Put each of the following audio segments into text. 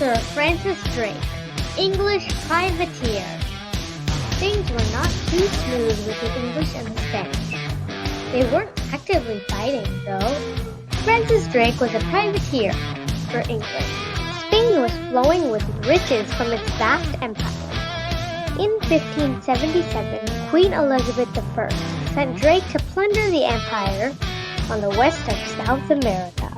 Sir Francis Drake, English privateer. Things were not too smooth with the English and the Spanish. They weren't actively fighting, though. Francis Drake was a privateer for England. Spain was flowing with riches from its vast empire. In 1577, Queen Elizabeth I sent Drake to plunder the empire on the west of South America.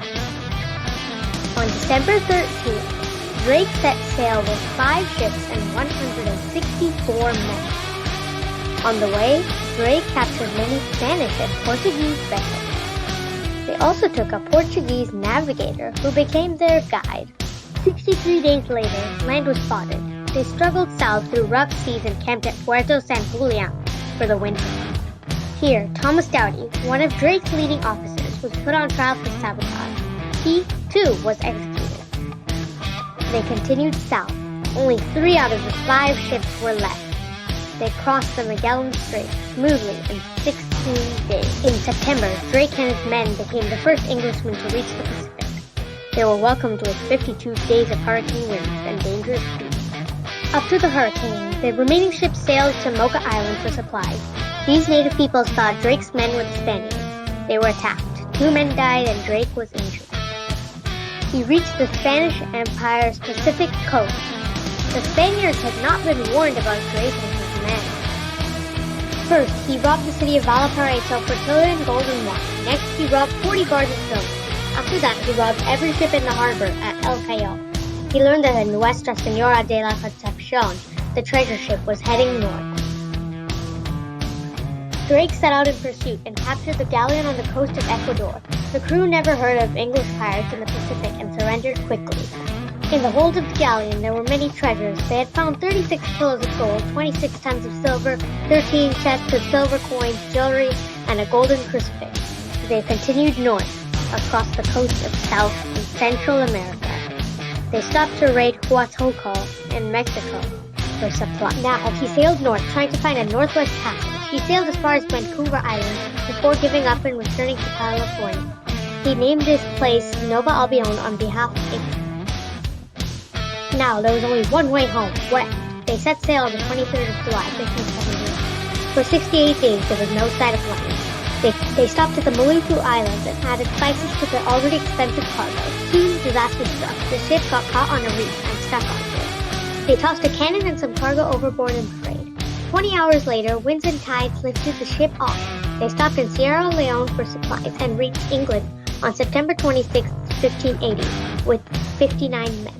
On December 13th, Drake set sail with 5 ships and 164 men. On the way, Drake captured many Spanish and Portuguese vessels. They also took a Portuguese navigator who became their guide. 63 days later, land was spotted. They struggled south through rough seas and camped at Puerto San Julian for the winter. Here, Thomas Doughty, one of Drake's leading officers, was put on trial for sabotage. He, too, was executed. They continued south. Only 3 out of the 5 ships were left. They crossed the Magellan Strait smoothly in 16 days. In September, Drake and his men became the first Englishmen to reach the Pacific. They were welcomed with 52 days of hurricane winds and dangerous seas. After the hurricane, the remaining ships sailed to Mocha Island for supplies. These native peoples thought Drake's men were the Spaniards. They were attacked. 2 men died and Drake was injured. He reached the Spanish Empire's Pacific coast. The Spaniards had not been warned about Drake and his men. First, he robbed the city of Valparaiso for silver and gold and wine. Next, he robbed 40 bars of silver. After that, he robbed every ship in the harbor at El Callao. He learned that in Nuestra Señora de la Concepcion, the treasure ship was heading north. Drake set out in pursuit and captured the galleon on the coast of Ecuador. The crew never heard of English pirates in the Pacific and surrendered quickly. In the hold of the galleon, there were many treasures. They had found 36 kilos of gold, 26 tons of silver, 13 chests of silver coins, jewelry, and a golden crucifix. They continued north, across the coast of South and Central America. They stopped to raid Huatulco in Mexico for supplies. Now, he sailed north, trying to find a northwest passage. He sailed as far as Vancouver Island before giving up and returning to California. He named this place Nova Albion on behalf of England. Now, there was only one way home, west. They set sail on the 23rd of July, 1571. For 68 days, there was no sight of land. They stopped at the Maluku Islands and added spices to their already expensive cargo. Soon, disaster struck. The ship got caught on a reef and stuck onto it. They tossed a cannon and some cargo overboard and prayed. 20 hours later, winds and tides lifted the ship off. They stopped in Sierra Leone for supplies and reached England on September 26, 1580, with 59 men.